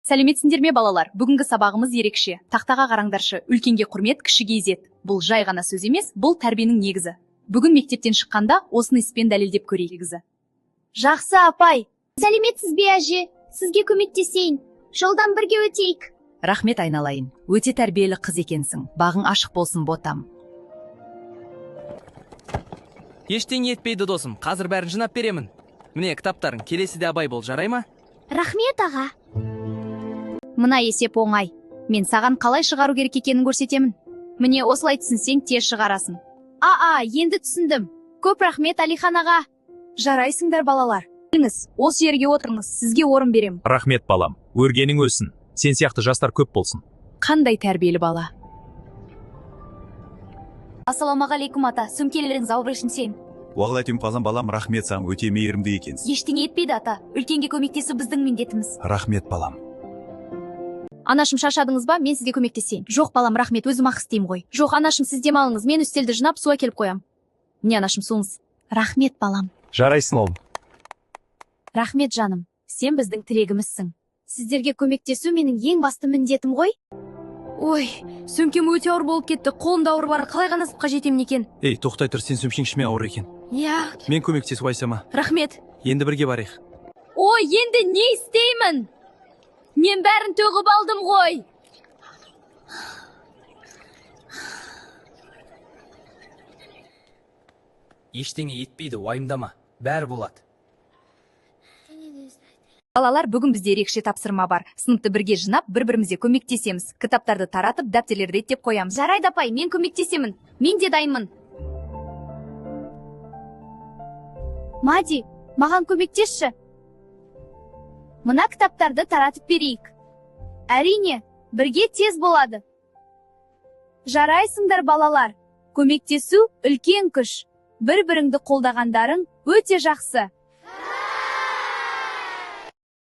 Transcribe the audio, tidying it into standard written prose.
Сәлеметсіңдер ме балалар? Бүгінгі сабағымыз ерекше. Тақтаға қараңдаршы, үлкенге құрмет, кішіге ізет. Бұл жай ғана сөз емес, бұл тәрбиенің негізі. Бүгін мектептен шыққанда осыны іспен дәлелдеп көрейік. Жақсы апай. Сәлеметсіз бе әже? Сізге көмектесейін. Жолдан бірге өтейік. Рахмет айналайын. Өте тәрбиелі қыз екенсің. Бағың ашық болсын ботам. Ештеңе етпейді досым. Қазір бәрін жинап беремін. Міне кітаптарың, келесіде абай бол, жарай ма? Рахмет аға. Мына есеп оңай. Мен саған қалай шығару керек екенін көрсетемін. Міне осылай түсінсең тез шығарасың. Енді түсіндім. Көп рахмет Алихан аға. Жарайсыңдар балалар. Келіңіз, осы жерге отырыңыз, сізге орын берем. Рахмет балам, өргенің өссін. Сен сияқты жастар көп болсын. Қандай тәрбиелі бала. Ассалаумағалейкум ата, сөмкелеріңіз ауырышын сен. Уағалайкум балам, рахмет саған, өте мейірімді екенсіз. Ештеңе етпейді ата, үлкенге көмектесу біздің міндетіміз. Рахмет балам. Анашым, шаршадыңыз ба? Мен сізге көмектесейін. Жоқ балам, рахмет, өзім ақ істеймін ғой. Жоқ анашым, сіз демалыңыз, мен үстелді жинап су әкеліп қоям. Не анашым, суыңыз. Рахмет балам. Жарайсың ол. Рахмет жаным, сен біздің тірегімізсің. Сіздерге көмектесу менің ең басты міндетім ғой. Ой, сөмкем өте ауыр болып кетті, қолымда ауыр бар, қалай ғана сыныпқа жетемін екен. Ей, тоқтай тұр, сен сөмкең шіме ауыр екен. Иә. Мен көмектесіп айсама. Рахмет. Енді бірге барайық. Ой, енді не істеймін? Мен бәрін төгіп алдым ғой. Ештеңе етпейді, уайымдама. Бәрі болады. Балалар, бүгін бізде ерекше тапсырма бар. Сыныпты бірге жинап, бір-бірімізге көмектесеміз. Кітаптарды таратып, дәптерлерді реттеп қоямыз. Жарайды апай, мен көмектесемін. Мен де дайынмын. Мади, маған көмектесші. Мына кітаптарды таратып берейік. Әрине, бірге тез болады. Жарайсыңдар балалар. Көмектесу үлкен күш. Бір-біріңді қолдағандарың өте жақсы.